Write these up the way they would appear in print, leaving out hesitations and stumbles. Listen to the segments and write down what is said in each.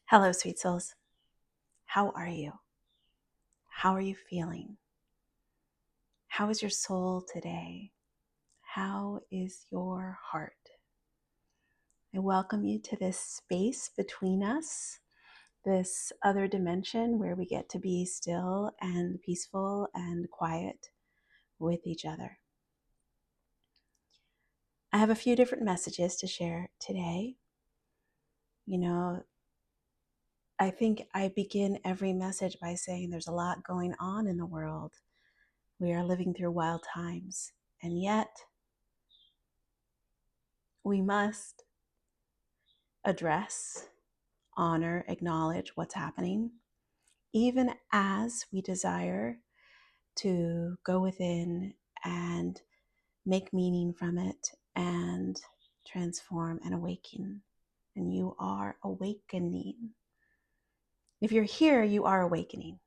Hello, sweet souls. How are you? How are you feeling? How is your soul today? How is your heart? I welcome you to this space between us, this other dimension where we get to be still and peaceful and quiet with each other. I have a few different messages to share today. I think I begin every message by saying there's a lot going on in the world. We are living through wild times, and yet we must address, honor, acknowledge what's happening, even as we desire to go within and make meaning from it and transform and awaken. And you are awakening. If you're here, you are awakening.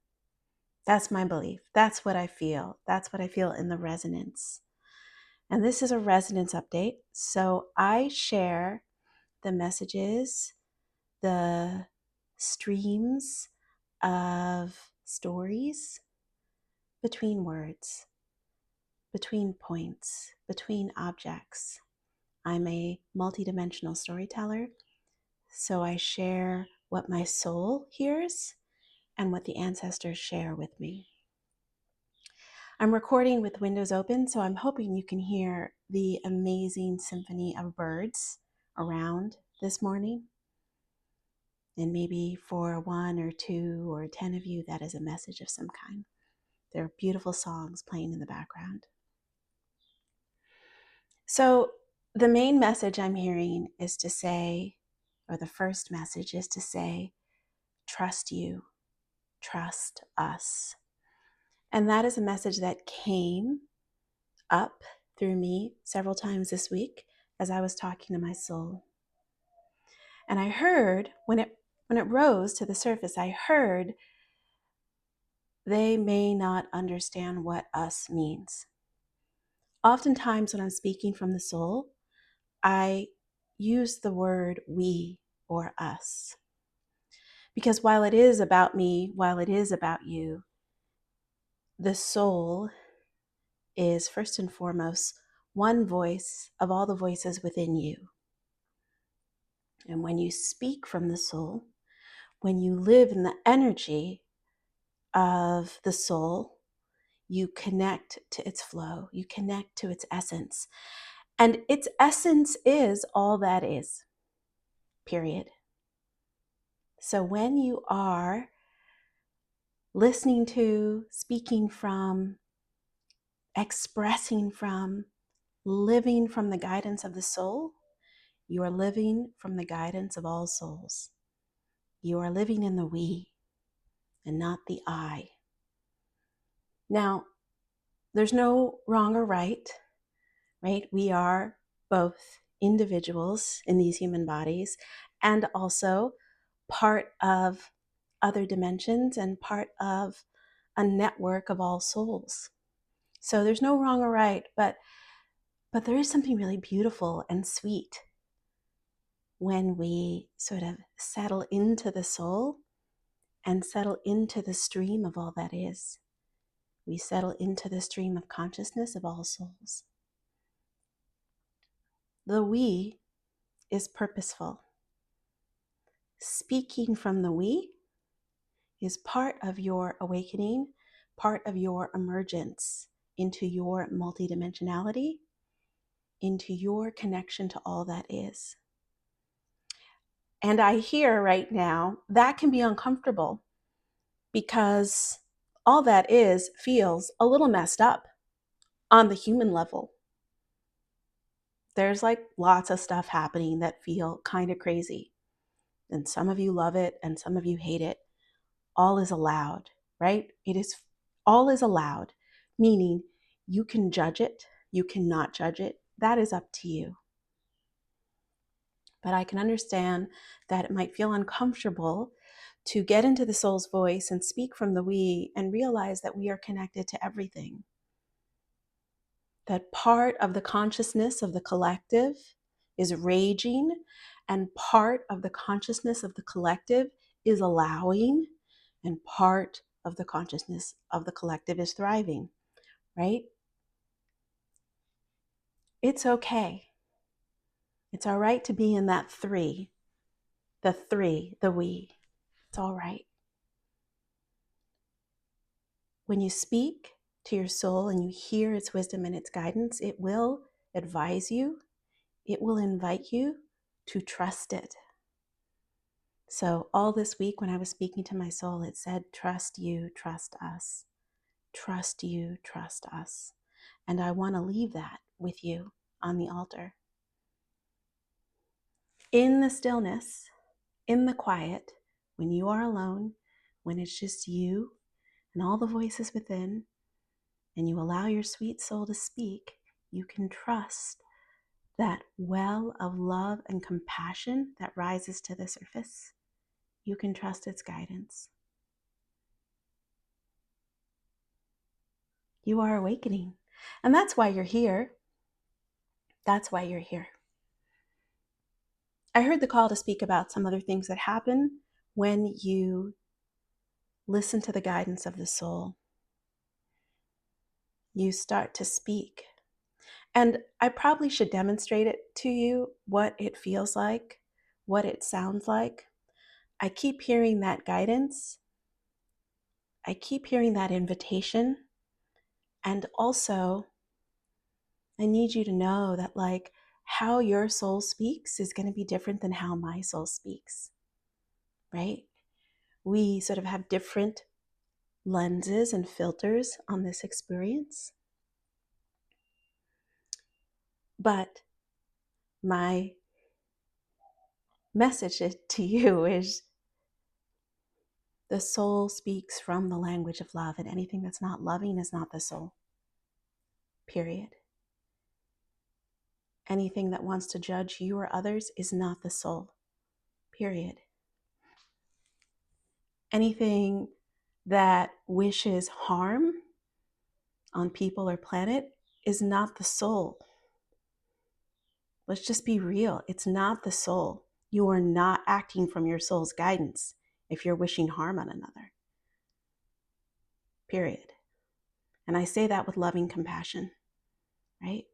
That's my belief. That's what I feel. That's what I feel in the resonance. And this is a resonance update. So I share the messages, the streams of stories between words, between points, between objects. I'm a multidimensional storyteller, so I share what my soul hears and what the ancestors share with me. I'm recording with windows open, so I'm hoping you can hear the amazing symphony of birds around this morning. And maybe for 1 or 2 or 10 of you, that is a message of some kind. There are beautiful songs playing in the background. So the main message I'm hearing is to say, or the first message is to say, trust you, trust us. And that is a message that came up through me several times this week as I was talking to my soul. And I heard, when it rose to the surface, I heard, they may not understand what us means. Oftentimes when I'm speaking from the soul, I use the word we or us. Because while it is about me, while it is about you, the soul is first and foremost one voice of all the voices within you. And when you speak from the soul, when you live in the energy of the soul, you connect to its flow, you connect to its essence. And its essence is all that is, period. So when you are listening to, speaking from, expressing from, living from the guidance of the soul, you are living from the guidance of all souls. You are living in the we and not the I. Now, there's no wrong or right? We are both individuals in these human bodies and also part of other dimensions and part of a network of all souls. So there's no wrong or right, but there is something really beautiful and sweet when we sort of settle into the soul and settle into the stream of all that is. We settle into the stream of consciousness of all souls. The we is purposeful. Speaking from the we is part of your awakening, part of your emergence into your multidimensionality, into your connection to all that is. And I hear right now that can be uncomfortable because all that is feels a little messed up on the human level. There's like lots of stuff happening that feel kind of crazy. And some of you love it and some of you hate it. All is allowed, right? All is allowed, meaning you can judge it, you cannot judge it. That is up to you. But I can understand that it might feel uncomfortable to get into the soul's voice and speak from the we and realize that we are connected to everything. That part of the consciousness of the collective is raging and part of the consciousness of the collective is allowing and part of the consciousness of the collective is thriving, right? It's okay. It's all right to be in that three, the we. It's all right. When you speak to your soul and you hear its wisdom and its guidance, it will advise you, it will invite you to trust it. So all this week when I was speaking to my soul, it said, trust you, trust us. Trust you, trust us. And I want to leave that with you on the altar. In the stillness, in the quiet, when you are alone, when it's just you and all the voices within, and you allow your sweet soul to speak, you can trust that well of love and compassion that rises to the surface. You can trust its guidance. You are awakening. And that's why you're here. That's why you're here. I heard the call to speak about some other things that happen when you listen to the guidance of the soul. You start to speak. And I probably should demonstrate it to you, what it feels like, what it sounds like. I keep hearing that guidance. I keep hearing that invitation. And also, I need you to know that like how your soul speaks is going to be different than how my soul speaks, right? We sort of have different lenses and filters on this experience. But my message to you is the soul speaks from the language of love, and anything that's not loving is not the soul. Period. Anything that wants to judge you or others is not the soul. Period. Anything that wishes harm on people or planet is not the soul. Let's just be real. It's not the soul. You are not acting from your soul's guidance if you're wishing harm on another. Period. And I say that with loving compassion, right?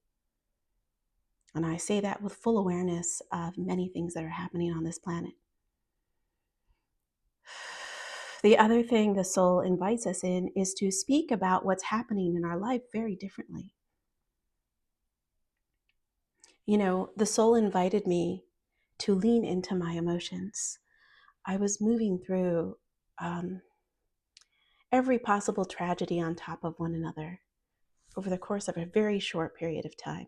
And I say that with full awareness of many things that are happening on this planet. The other thing the soul invites us in is to speak about what's happening in our life very differently. You know, the soul invited me to lean into my emotions. I was moving through every possible tragedy on top of one another over the course of a very short period of time.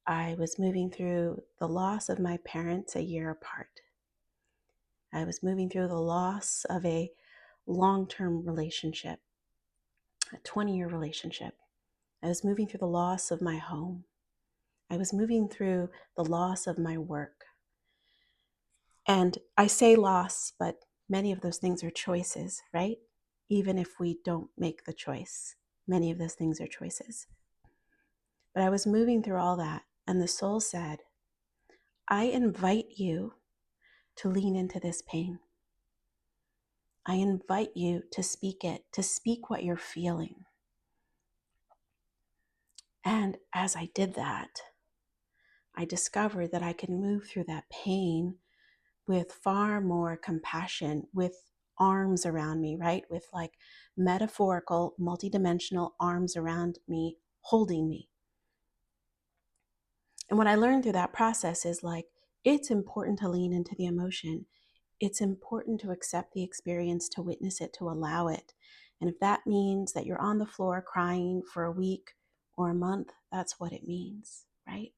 I was moving through the loss of my parents a year apart. I was moving through the loss of a long-term relationship, a 20-year relationship. I was moving through the loss of my home. I was moving through the loss of my work. And I say loss, but many of those things are choices, right? Even if we don't make the choice, many of those things are choices. But I was moving through all that, and the soul said, I invite you to lean into this pain. I invite you to speak it, to speak what you're feeling. And as I did that, I discovered that I could move through that pain with far more compassion, with arms around me, right? With like metaphorical, multidimensional arms around me, holding me. And what I learned through that process is like, it's important to lean into the emotion. It's important to accept the experience, to witness it, to allow it. And if that means that you're on the floor crying for a week or a month, that's what it means, right?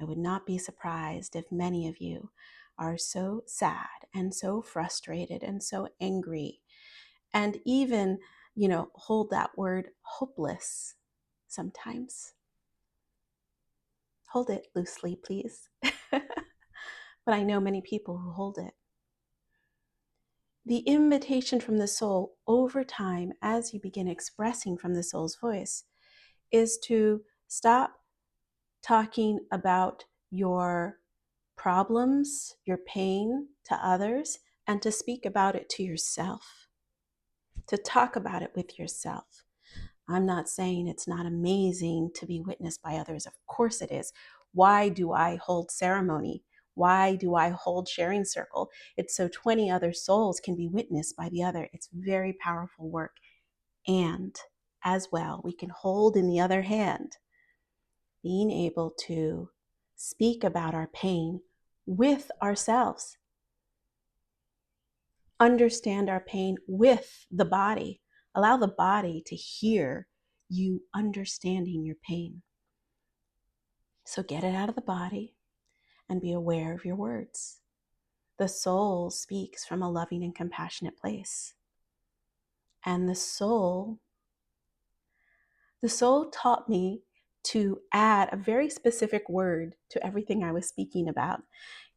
I would not be surprised if many of you are so sad and so frustrated and so angry and even, hold that word hopeless sometimes. Hold it loosely, please. But I know many people who hold it. The invitation from the soul over time, as you begin expressing from the soul's voice, is to stop talking about your problems, your pain to others, and to speak about it to yourself, to talk about it with yourself. I'm not saying it's not amazing to be witnessed by others. Of course it is. Why do I hold ceremony? Why do I hold sharing circle? It's so 20 other souls can be witnessed by the other. It's very powerful work. And as well, we can hold in the other hand, being able to speak about our pain with ourselves, understand our pain with the body, allow the body to hear you understanding your pain. So get it out of the body and be aware of your words. The soul speaks from a loving and compassionate place. And the soul taught me to add a very specific word to everything I was speaking about.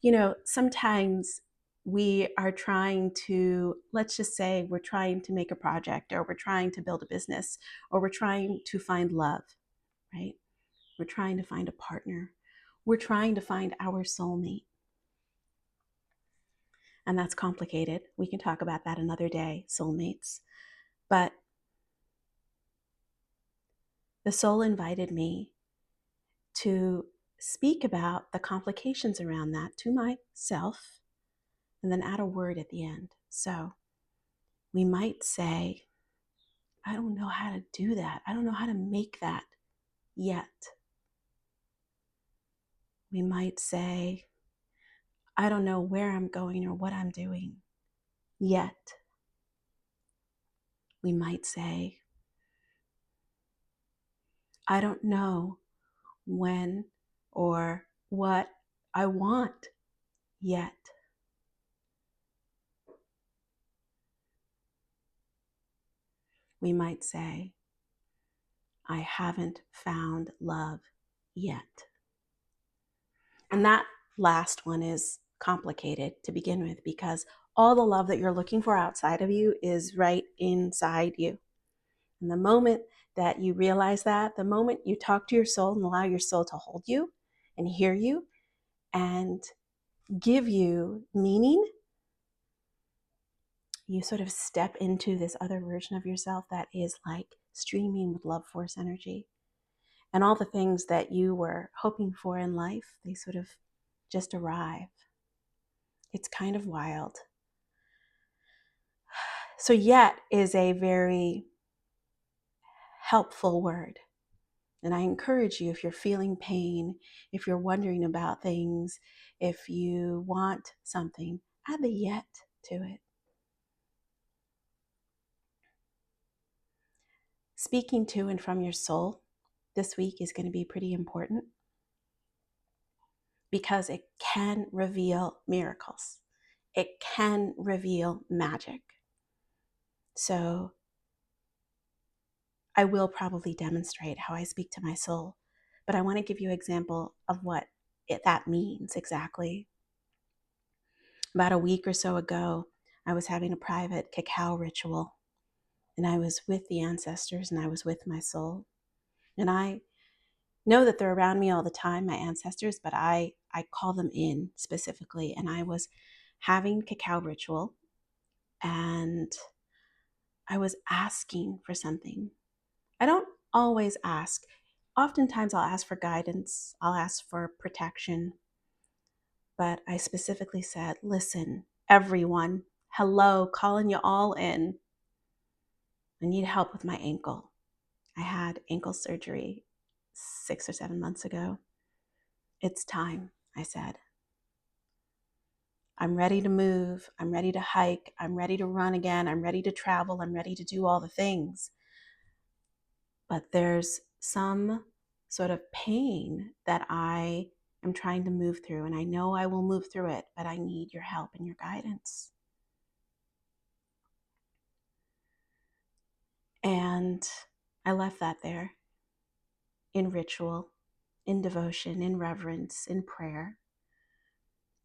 You know, sometimes we are trying to, let's just say we're trying to make a project, or we're trying to build a business, or we're trying to find love, right? We're trying to find a partner. We're trying to find our soulmate. And that's complicated. We can talk about that another day, soulmates. But the soul invited me to speak about the complications around that to myself, and then add a word at the end. So we might say, I don't know how to do that. I don't know how to make that yet. We might say, I don't know where I'm going or what I'm doing yet. We might say, I don't know when or what I want yet. We might say, I haven't found love yet. And that last one is complicated to begin with, because all the love that you're looking for outside of you is right inside you. And the moment that you realize that, the moment you talk to your soul and allow your soul to hold you and hear you and give you meaning, you sort of step into this other version of yourself that is like streaming with love force energy. And all the things that you were hoping for in life, they sort of just arrive. It's kind of wild. So yet is a very helpful word. And I encourage you, if you're feeling pain, if you're wondering about things, if you want something, add the yet to it. Speaking to and from your soul this week is going to be pretty important, because it can reveal miracles. It can reveal magic. So I will probably demonstrate how I speak to my soul, but I want to give you an example of what that means exactly. About a week or so ago, I was having a private cacao ritual, and I was with the ancestors and I was with my soul. And I know that they're around me all the time, my ancestors, but I call them in specifically. And I was having cacao ritual, and I was asking for something. I don't always ask. Oftentimes I'll ask for guidance, I'll ask for protection, but I specifically said, listen, everyone, hello, calling you all in. I need help with my ankle. I had ankle surgery 6 or 7 months ago. It's time, I said. I'm ready to move. I'm ready to hike. I'm ready to run again. I'm ready to travel. I'm ready to do all the things. But there's some sort of pain that I am trying to move through. And I know I will move through it, but I need your help and your guidance. And I left that there in ritual, in devotion, in reverence, in prayer.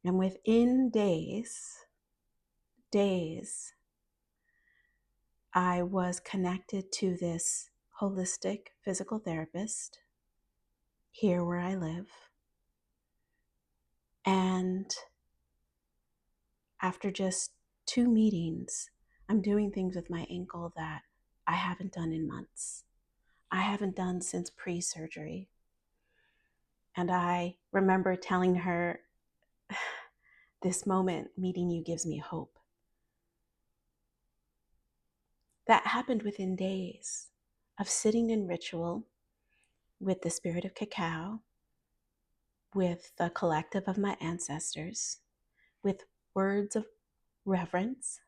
And within days, I was connected to this holistic physical therapist here where I live. And after just 2 meetings, I'm doing things with my ankle that I haven't done in months. I haven't done since pre-surgery. And I remember telling her, this moment meeting you gives me hope. That happened within days of sitting in ritual with the spirit of cacao, with the collective of my ancestors, with words of reverence.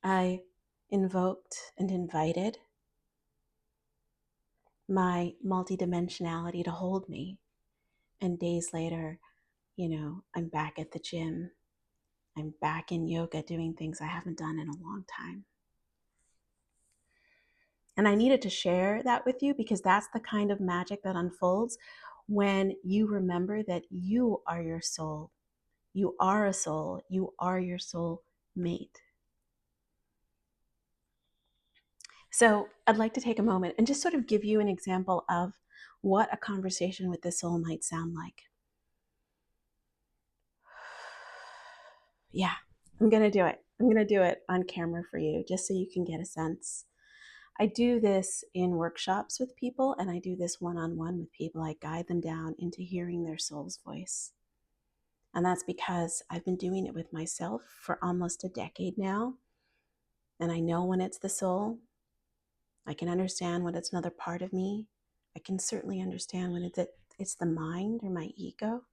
I invoked and invited my multidimensionality to hold me. And days later, I'm back at the gym. I'm back in yoga doing things I haven't done in a long time. And I needed to share that with you because that's the kind of magic that unfolds when you remember that you are your soul. You are a soul. You are your soul mate. So I'd like to take a moment and just sort of give you an example of what a conversation with the soul might sound like. Yeah, I'm going to do it. I'm going to do it on camera for you just so you can get a sense. I do this in workshops with people, and I do this one-on-one with people. I guide them down into hearing their soul's voice. And that's because I've been doing it with myself for almost a decade now. And I know when it's the soul. I can understand when it's another part of me. I can certainly understand when it's the mind or my ego.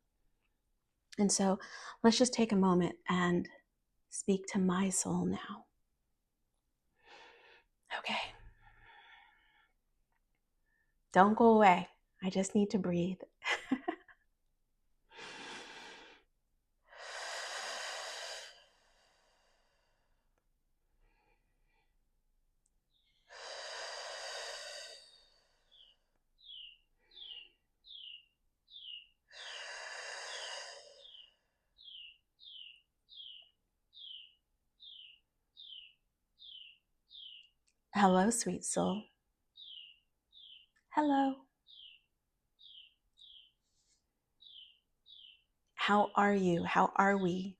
And so let's just take a moment and speak to my soul now. Okay. Don't go away. I just need to breathe. Hello, sweet soul. Hello. How are you? How are we?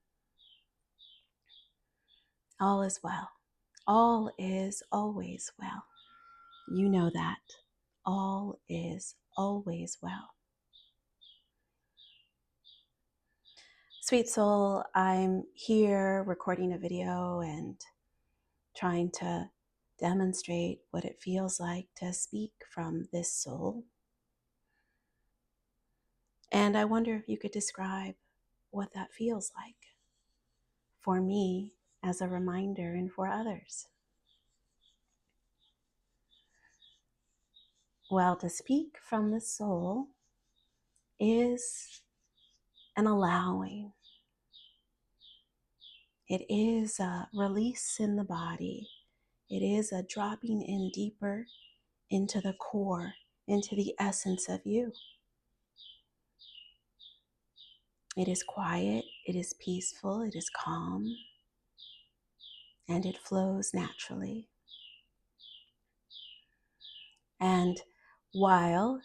All is well. All is always well. You know that. All is always well. Sweet soul, I'm here recording a video and trying to demonstrate what it feels like to speak from this soul. And I wonder if you could describe what that feels like for me as a reminder and for others. Well, to speak from the soul is an allowing. It is a release in the body. It is a dropping in deeper into the core, into the essence of you. It is quiet, it is peaceful, it is calm, and it flows naturally. And while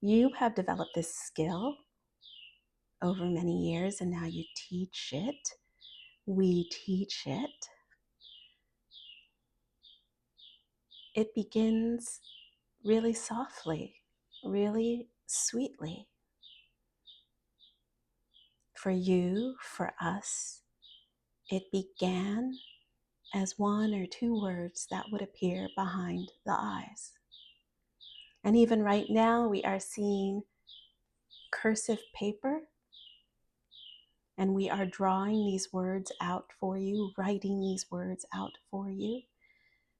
you have developed this skill over many years and now you teach it, we teach it, it begins really softly, really sweetly. For you, for us, it began as 1 or 2 words that would appear behind the eyes. And even right now, we are seeing cursive paper, and we are drawing these words out for you, writing these words out for you,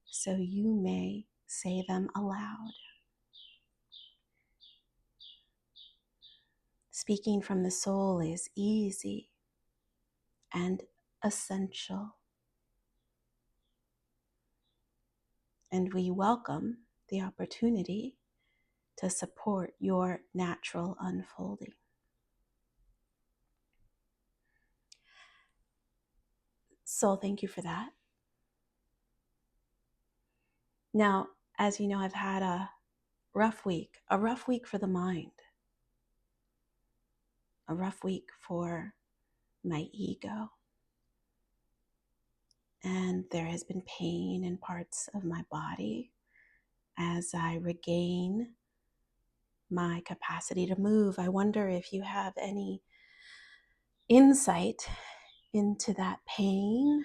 so you may say them aloud. Speaking from the soul is easy and essential. And we welcome the opportunity to support your natural unfolding. So thank you for that. Now, as you know, I've had a rough week for the mind, a rough week for my ego. And there has been pain in parts of my body as I regain my capacity to move. I wonder if you have any insight into that pain,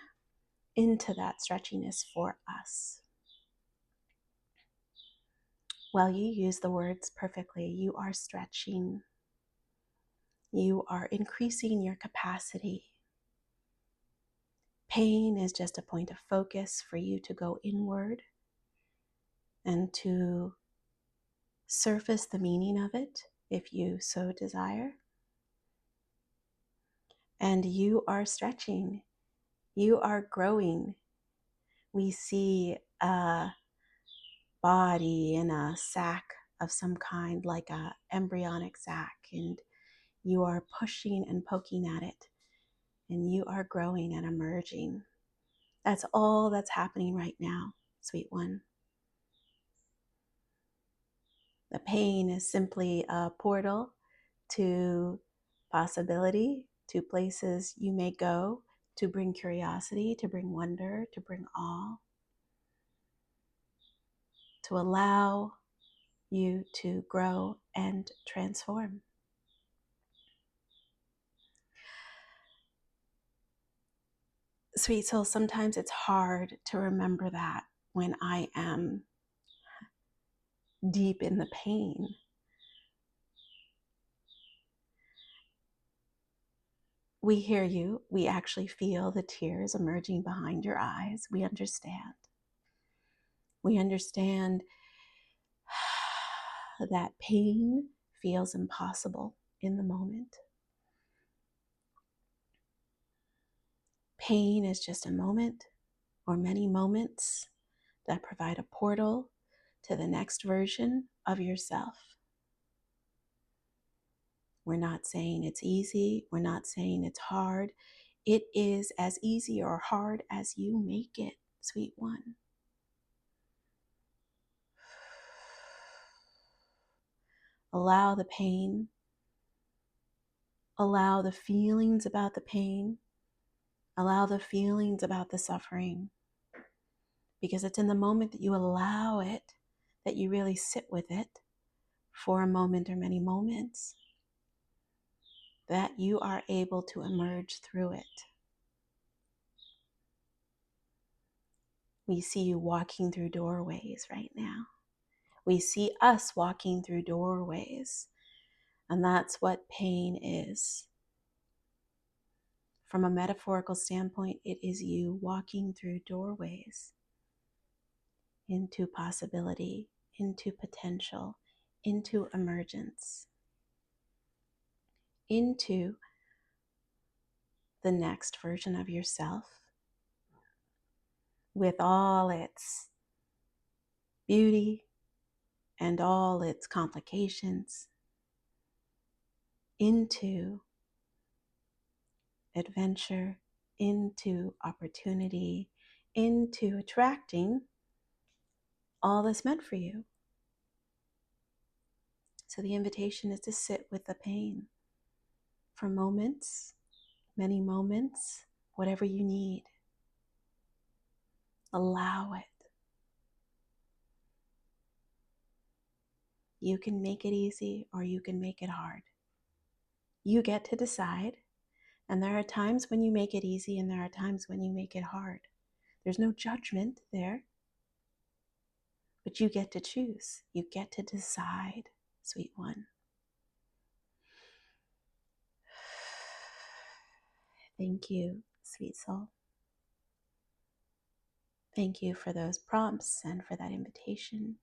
into that stretchiness for us. Well, you use the words perfectly. You are stretching. You are increasing your capacity. Pain is just a point of focus for you to go inward and to surface the meaning of it if you so desire. And you are stretching. You are growing. We see a body in a sac of some kind, like a embryonic sac, and you are pushing and poking at it, and you are growing and emerging. That's all that's happening right now, sweet one. The pain is simply a portal to possibility, to places you may go, to bring curiosity, to bring wonder, to bring awe, to allow you to grow and transform. Sweet soul, sometimes it's hard to remember that when I am deep in the pain. We hear you. We actually feel the tears emerging behind your eyes. We understand. We understand that pain feels impossible in the moment. Pain is just a moment or many moments that provide a portal to the next version of yourself. We're not saying it's easy. We're not saying it's hard. It is as easy or hard as you make it, sweet one. Allow the pain. Allow the feelings about the pain. Allow the feelings about the suffering. Because it's in the moment that you allow it, that you really sit with it for a moment or many moments, that you are able to emerge through it. We see you walking through doorways right now. We see us walking through doorways, and that's what pain is. From a metaphorical standpoint, it is you walking through doorways into possibility, into potential, into emergence, into the next version of yourself with all its beauty and all its complications, into adventure, into opportunity, into attracting all that's meant for you. So the invitation is to sit with the pain for moments, many moments, whatever you need. Allow it. You can make it easy or you can make it hard. You get to decide. And there are times when you make it easy and there are times when you make it hard. There's no judgment there. But you get to choose. You get to decide, sweet one. Thank you, sweet soul. Thank you for those prompts and for that invitation.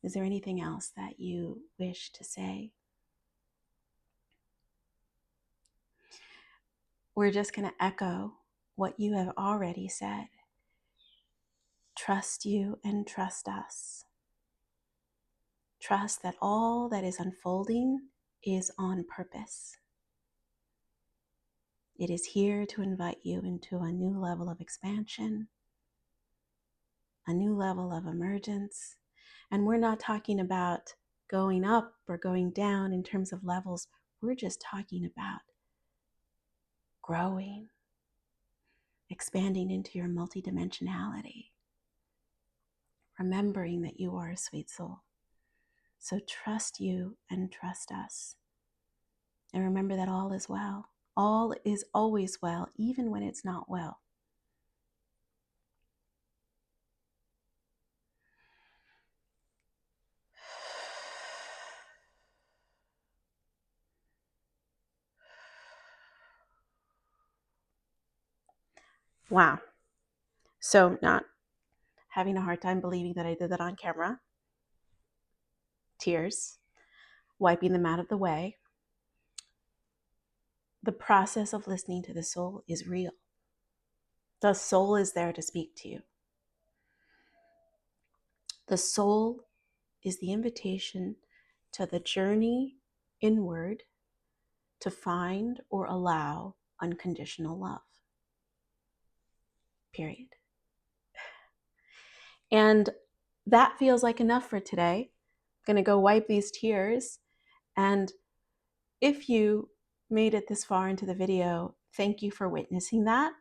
Is there anything else that you wish to say? We're just going to echo what you have already said. Trust you and trust us. Trust that all that is unfolding is on purpose. It is here to invite you into a new level of expansion, a new level of emergence. And we're not talking about going up or going down in terms of levels. We're just talking about growing, expanding into your multidimensionality, remembering that you are a sweet soul. So trust you and trust us. And remember that all is well. All is always well, even when it's not well. Wow. So not having a hard time believing that I did that on camera. Tears, wiping them out of the way. The process of listening to the soul is real. The soul is there to speak to you. The soul is the invitation to the journey inward to find or allow unconditional love. Period. And that feels like enough for today. I'm going to go wipe these tears. And if you made it this far into the video, thank you for witnessing that.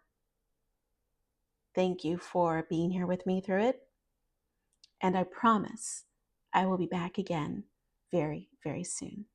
Thank you for being here with me through it. And I promise I will be back again very, very soon.